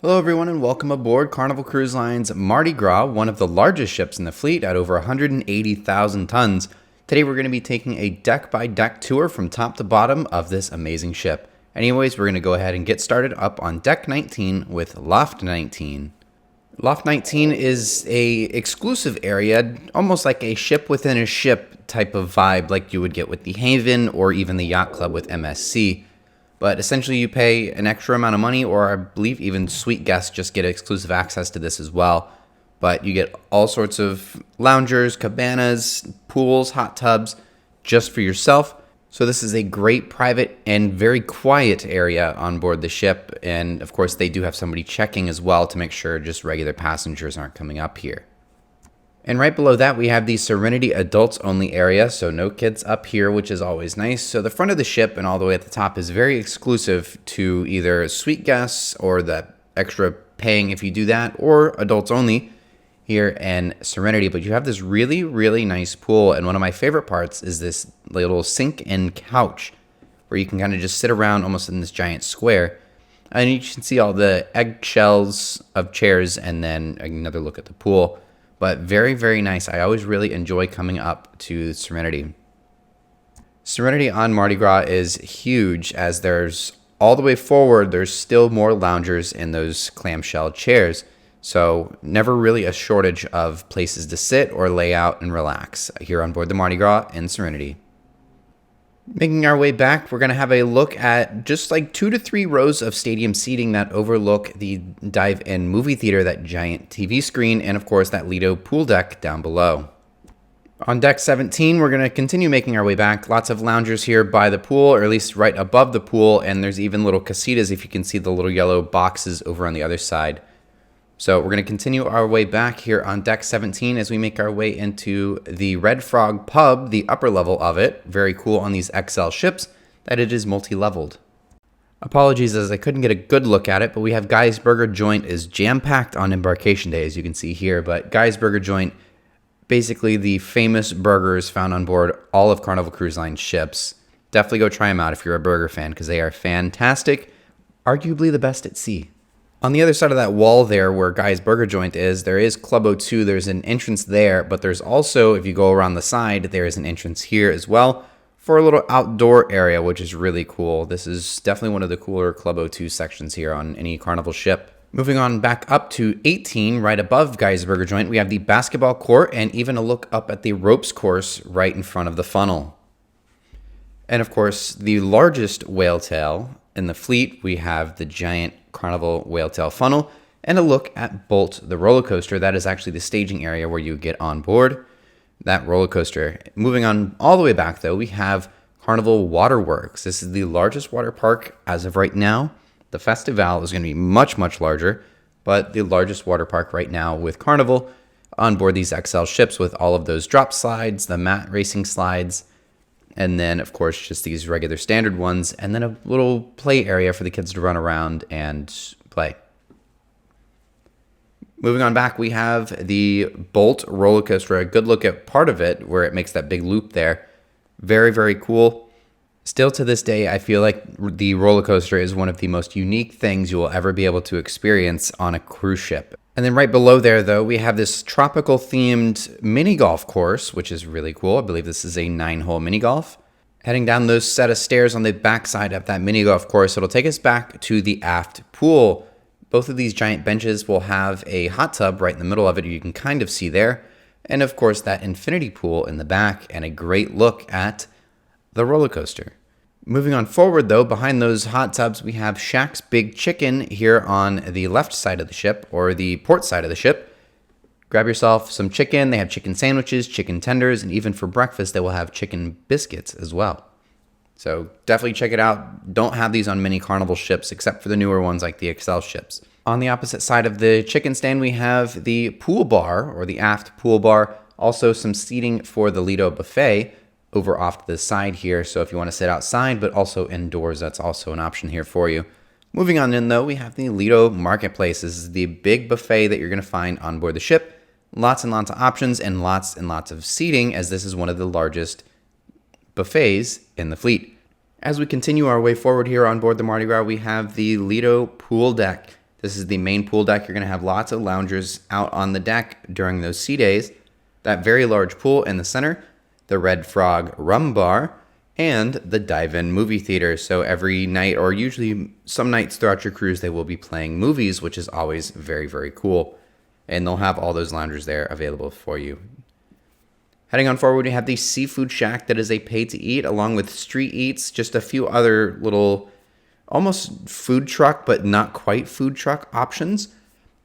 Hello everyone and welcome aboard Carnival Cruise Line's Mardi Gras, one of the largest ships in the fleet at over 180,000 tons. Today we're going to be taking a deck-by-deck tour from top to bottom of this amazing ship. Anyways, we're going to go ahead and get started up on Deck 19 with Loft 19. Loft 19 is a exclusive area, almost like a ship within a ship type of vibe like you would get with the Haven or even the Yacht Club with MSC. But essentially you pay an extra amount of money, or I believe even suite guests just get exclusive access to this as well. But you get all sorts of loungers, cabanas, pools, hot tubs just for yourself. So this is a great private and very quiet area on board the ship. And of course they do have somebody checking as well to make sure just regular passengers aren't coming up here. And right below that, we have the Serenity adults only area, so no kids up here, which is always nice. So the front of the ship and all the way at the top is very exclusive to either suite guests or the extra paying if you do that, or adults only here in Serenity. But you have this really, really nice pool, and one of my favorite parts is this little sink and couch where you can kind of just sit around almost in this giant square. And you can see all the eggshells of chairs and then another look at the pool. But very, very nice. I always really enjoy coming up to Serenity. Serenity on Mardi Gras is huge, as there's all the way forward, there's still more loungers in those clamshell chairs. So never really a shortage of places to sit or lay out and relax here on board the Mardi Gras in Serenity. Making our way back, we're going to have a look at just like 2 to 3 rows of stadium seating that overlook the dive-in movie theater, that giant TV screen, and of course that Lido pool deck down below. On Deck 17, we're going to continue making our way back. Lots of loungers here by the pool, or at least right above the pool, and there's even little casitas if you can see the little yellow boxes over on the other side. So we're going to continue our way back here on Deck 17 as we make our way into the Red Frog pub, the upper level of it. Very cool on these XL ships that it is multi-leveled. Apologies as I couldn't get a good look at it, but we have Guy's Burger Joint is jam-packed on embarkation day, as you can see here. But Guy's Burger Joint, basically the famous burgers found on board all of Carnival Cruise Line ships. Definitely go try them out if you're a burger fan, because they are fantastic, arguably the best at sea. On the other side of that wall there where Guy's Burger Joint is, there is Club O2. There's an entrance there, but there's also, if you go around the side, there is an entrance here as well for a little outdoor area, which is really cool. This is definitely one of the cooler Club O2 sections here on any Carnival ship. Moving on back up to 18, right above Guy's Burger Joint, we have the basketball court and even a look up at the ropes course right in front of the funnel. And of course, the largest whale tail in the fleet, we have the giant Carnival whale tail funnel, and a look at Bolt, the roller coaster. That is actually the staging area where you get on board that roller coaster. Moving on all the way back though, we have Carnival Waterworks. This is the largest water park as of right now. The Festival is going to be much, much larger, but the largest water park right now with Carnival on board these XL ships with all of those drop slides, the mat racing slides, and then, of course, just these regular standard ones, and then a little play area for the kids to run around and play. Moving on back, we have the Bolt roller coaster. A good look at part of it where it makes that big loop there. Very, very cool. Still to this day, I feel like the roller coaster is one of the most unique things you will ever be able to experience on a cruise ship. And then right below there, though, we have this tropical themed mini golf course, which is really cool. I believe this is a 9-hole mini golf. Heading down those set of stairs on the backside of that mini golf course, it'll take us back to the aft pool. Both of these giant benches will have a hot tub right in the middle of it, you can kind of see there. And of course, that infinity pool in the back, and a great look at the roller coaster. Moving on forward, though, behind those hot tubs, we have Shaq's Big Chicken here on the left side of the ship, or the port side of the ship. Grab yourself some chicken. They have chicken sandwiches, chicken tenders, and even for breakfast, they will have chicken biscuits as well. So definitely check it out. Don't have these on many Carnival ships, except for the newer ones like the XL ships. On the opposite side of the chicken stand, we have the pool bar, or the aft pool bar. Also some seating for the Lido buffet over off to the side here, so if you want to sit outside but also indoors, that's also an option here for you. Moving on in though, we have the Lido Marketplace. This is the big buffet that you're going to find on board the ship. Lots and lots of options and lots of seating, as this is one of the largest buffets in the fleet. As we continue our way forward here on board the Mardi Gras, we have the Lido pool deck. This is the main pool deck. You're going to have lots of loungers out on the deck during those sea days. That very large pool in the center, the Red Frog Rum Bar, and the Dive-In movie theater. So every night, or usually some nights throughout your cruise, they will be playing movies, which is always very, very cool. And they'll have all those loungers there available for you. Heading on forward, we have the Seafood Shack that is a pay-to-eat, along with street eats, just a few other little almost food truck, but not quite food truck options.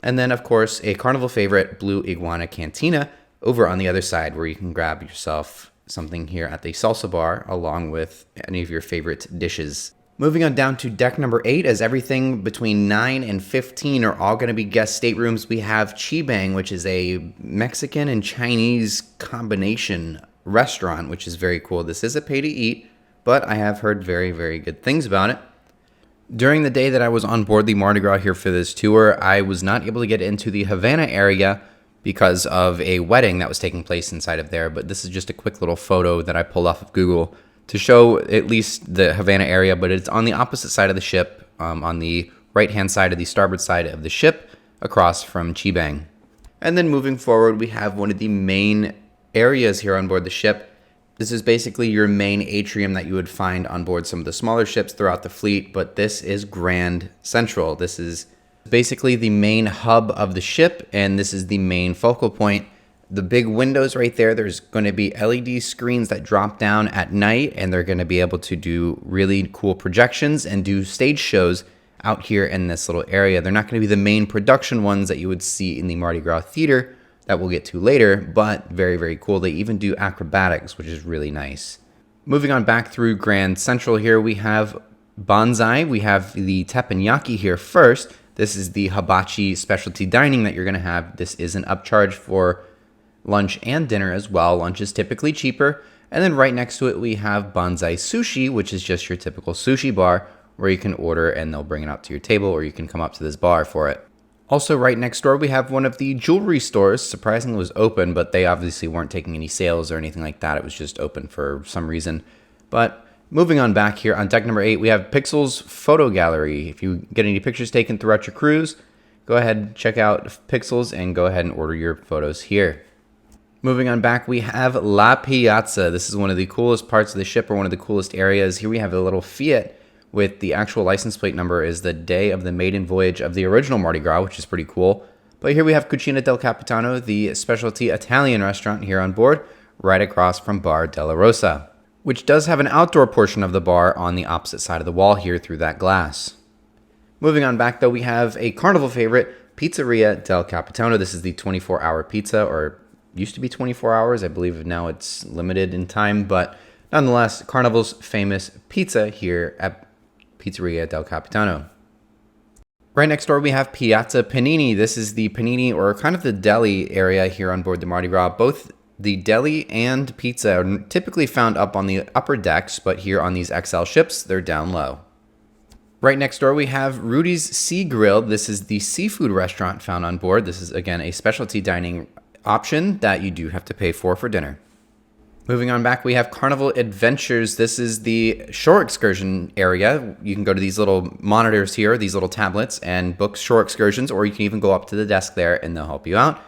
And then, of course, a Carnival favorite, Blue Iguana Cantina, over on the other side, where you can grab yourself something here at the salsa bar, along with any of your favorite dishes. Moving on down to deck number 8, as everything between 9 and 15 are all going to be guest staterooms, we have Chibang, which is a Mexican and Chinese combination restaurant, which is very cool. This is a pay-to-eat, but I have heard very, very good things about it. During the day that I was on board the Mardi Gras here for this tour, I was not able to get into the Havana area because of a wedding that was taking place inside of there, but this is just a quick little photo that I pulled off of Google to show at least the Havana area, but it's on the opposite side of the ship, on the right-hand side of the starboard side of the ship, across from Chibang. And then moving forward, we have one of the main areas here on board the ship. This is basically your main atrium that you would find on board some of the smaller ships throughout the fleet, but this is Grand Central. This is basically the main hub of the ship, and this is the main focal point. The big windows right there, there's going to be LED screens that drop down at night, and they're going to be able to do really cool projections and do stage shows out here in this little area. They're not going to be the main production ones that you would see in the Mardi Gras theater that we'll get to later, but very, very cool. They even do acrobatics, which is really nice. Moving on back through Grand Central here, we have Bonsai. We have the teppanyaki here first. This is the hibachi specialty dining that you're going to have. This is an upcharge for lunch and dinner as well. Lunch is typically cheaper. And then right next to it, we have Bonsai Sushi, which is just your typical sushi bar where you can order and they'll bring it out to your table, or you can come up to this bar for it. Also, right next door, we have one of the jewelry stores. Surprisingly, it was open, but they obviously weren't taking any sales or anything like that. It was just open for some reason. But moving on back here on deck number 8, we have Pixel's Photo Gallery. If you get any pictures taken throughout your cruise, go ahead and check out Pixel's and go ahead and order your photos here. Moving on back, we have La Piazza. This is one of the coolest parts of the ship, or one of the coolest areas. Here we have a little Fiat with the actual license plate number is the day of the maiden voyage of the original Mardi Gras, which is pretty cool. But here we have Cucina del Capitano, the specialty Italian restaurant here on board, right across from Bar della Rosa, which does have an outdoor portion of the bar on the opposite side of the wall here through that glass. Moving on back, though, we have a Carnival favorite, Pizzeria del Capitano. This is the 24-hour pizza, or used to be 24 hours. I believe now it's limited in time, but nonetheless, Carnival's famous pizza here at Pizzeria del Capitano. Right next door, we have Piazza Panini. This is the panini, or kind of the deli area here on board the Mardi Gras. Both the deli and pizza are typically found up on the upper decks, but here on these XL ships, they're down low. Right next door, we have Rudy's Sea Grill. This is the seafood restaurant found on board. This is, again, a specialty dining option that you do have to pay for dinner. Moving on back, we have Carnival Adventures. This is the shore excursion area. You can go to these little monitors here, these little tablets, and book shore excursions, or you can even go up to the desk there and they'll help you out.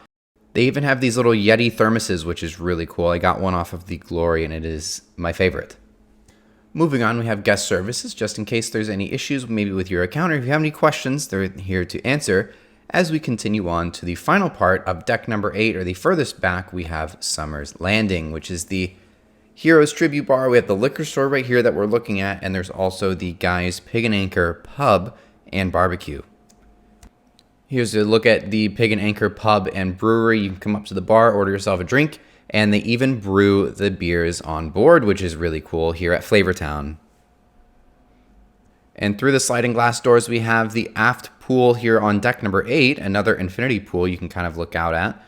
They even have these little Yeti thermoses, which is really cool. I got one off of the Glory, and it is my favorite. Moving on, we have guest services, just in case there's any issues maybe with your account, or if you have any questions, they're here to answer. As we continue on to the final part of deck number 8, or the furthest back, we have Summer's Landing, which is the Heroes Tribute Bar. We have the liquor store right here that we're looking at, and there's also the Guy's Pig and Anchor Pub and Barbecue. Here's a look at the Pig and Anchor Pub and Brewery. You can come up to the bar, order yourself a drink, and they even brew the beers on board, which is really cool here at Flavortown. And through the sliding glass doors, we have the aft pool here on deck number 8, another infinity pool you can kind of look out at.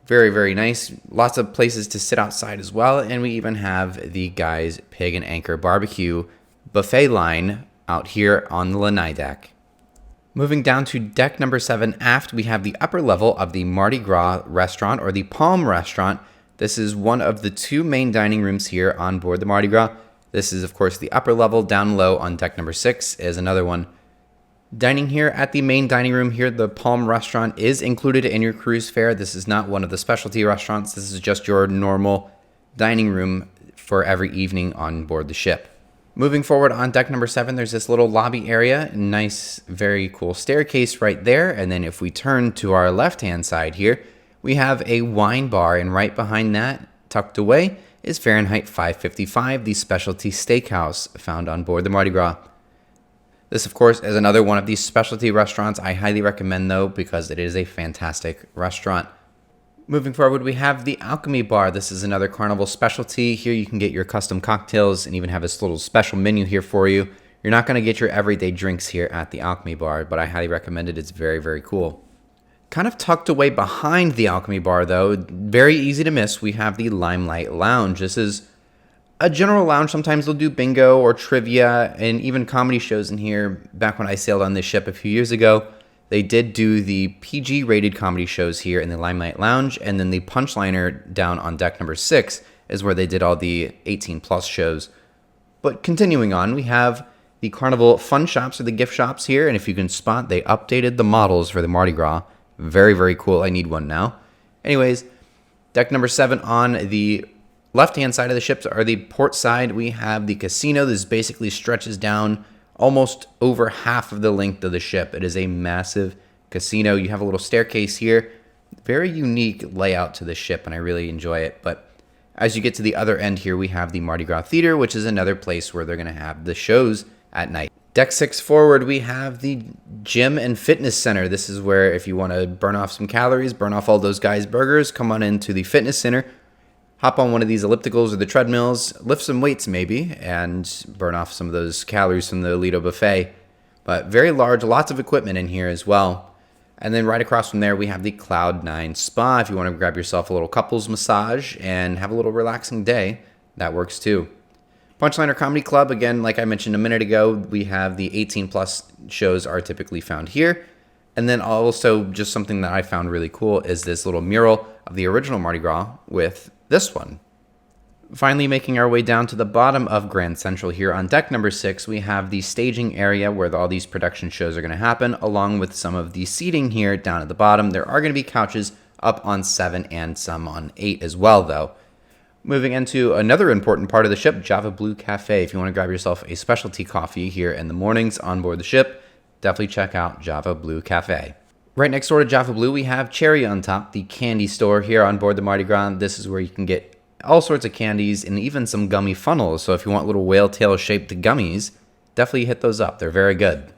Very, very nice. Lots of places to sit outside as well. And we even have the Guy's Pig and Anchor Barbecue buffet line out here on the lanai deck. Moving down to deck number 7 aft, we have the upper level of the Mardi Gras restaurant, or the Palm Restaurant. This is one of the 2 main dining rooms here on board the Mardi Gras. This is, of course, the upper level. Down low on deck number 6 is another one. Dining here at the main dining room here, the Palm restaurant is included in your cruise fare. This is not one of the specialty restaurants. This is just your normal dining room for every evening on board the ship. Moving forward on deck number 7, there's this little lobby area. Nice, very cool staircase right there. And then if we turn to our left-hand side here, we have a wine bar. And right behind that, tucked away, is Fahrenheit 555, the specialty steakhouse found on board the Mardi Gras. This, of course, is another one of these specialty restaurants. I highly recommend, though, because it is a fantastic restaurant. Moving forward, we have the Alchemy Bar. This is another Carnival specialty. Here you can get your custom cocktails and even have this little special menu here for you. You're not going to get your everyday drinks here at the Alchemy Bar, but I highly recommend it. It's very, very cool. Kind of tucked away behind the Alchemy Bar, though, very easy to miss, we have the Limelight Lounge. This is a general lounge. Sometimes they'll do bingo or trivia and even comedy shows in here. Back when I sailed on this ship a few years ago, they did do the PG-rated comedy shows here in the Limelight Lounge, and then the Punchliner down on deck number 6 is where they did all the 18-plus shows. But continuing on, we have the Carnival Fun Shops or the gift shops here, and if you can spot, they updated the models for the Mardi Gras. Very, very cool. I need one now. Anyways, deck number 7 on the left-hand side of the ship, or the port side, we have the casino. This basically stretches down almost over half of the length of the ship. It is a massive casino. You have a little staircase here. Very unique layout to the ship, and I really enjoy it. But as you get to the other end here, we have the Mardi Gras Theater, which is another place where they're going to have the shows at night. Deck 6 forward, we have the Gym and Fitness Center. This is where if you want to burn off some calories, burn off all those guys' burgers, come on into the fitness center. Hop on one of these ellipticals or the treadmills, lift some weights maybe, and burn off some of those calories from the Lido buffet. But very large, lots of equipment in here as well. And then right across from there, we have the Cloud9 Spa. If you want to grab yourself a little couples massage and have a little relaxing day, that works too. Punchliner Comedy Club, again, like I mentioned a minute ago, we have the 18-plus shows are typically found here. And then also just something that I found really cool is this little mural of the original Mardi Gras with this one. Finally, making our way down to the bottom of Grand Central here on deck number 6, we have the staging area where all these production shows are going to happen, along with some of the seating here down at the bottom. There are going to be couches up on 7 and some on 8 as well, though. Moving into another important part of the ship, Java Blue Cafe. If you want to grab yourself a specialty coffee here in the mornings on board the ship, definitely check out Java Blue Cafe. Right next door to Java Blue, we have Cherry on Top, the candy store here on board the Mardi Gras. This is where you can get all sorts of candies and even some gummy funnels. So if you want little whale tail shaped gummies, definitely hit those up. They're very good.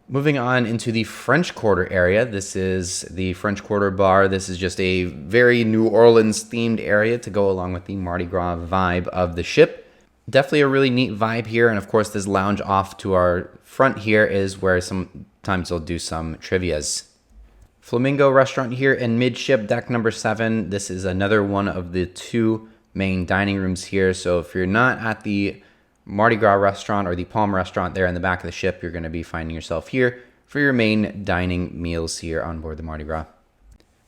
Moving on into the French Quarter area. This is the French Quarter bar. This is just a very New Orleans themed area to go along with the Mardi Gras vibe of the ship. Definitely a really neat vibe here. And of course, this lounge off to our front here is where sometimes they'll do some trivias. Flamingo Restaurant here in midship, deck number 7. This is another one of the 2 main dining rooms here. So if you're not at the Mardi Gras restaurant or the Palm restaurant there in the back of the ship, you're going to be finding yourself here for your main dining meals here on board the Mardi Gras.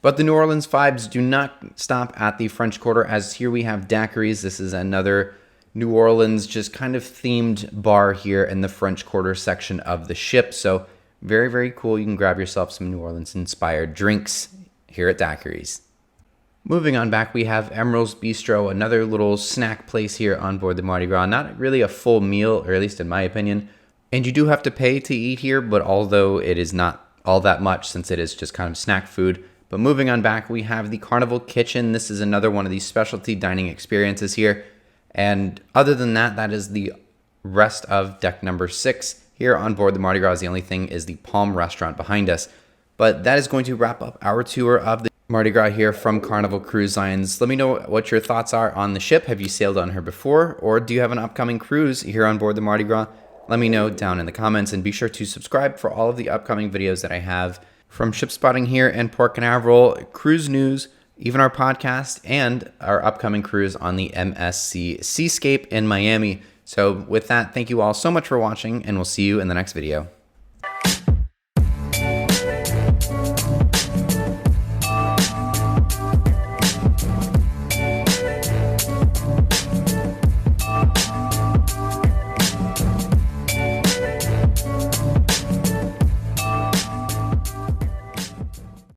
But the New Orleans vibes do not stop at the French Quarter, as here we have daiquiris. This is another New Orleans just kind of themed bar here in the French Quarter section of the ship. So very, very cool. You can grab yourself some New Orleans inspired drinks here at Daiquiris. Moving on back, we have Emerald's Bistro, another little snack place here on board the Mardi Gras. Not really a full meal, or at least in my opinion. And you do have to pay to eat here, but although it is not all that much since it is just kind of snack food. But moving on back, we have the Carnival Kitchen. This is another one of these specialty dining experiences here. And other than that, that is the rest of deck number 6 here on board the Mardi Gras. The only thing is the Palm restaurant behind us. But that is going to wrap up our tour of the Mardi Gras here from Carnival Cruise Lines. Let me know what your thoughts are on the ship. Have you sailed on her before? Or do you have an upcoming cruise here on board the Mardi Gras? Let me know down in the comments, and be sure to subscribe for all of the upcoming videos that I have from ship spotting here in Port Canaveral, cruise news, even our podcast, and our upcoming cruise on the MSC Seascape in Miami. So with that, thank you all so much for watching, and we'll see you in the next video.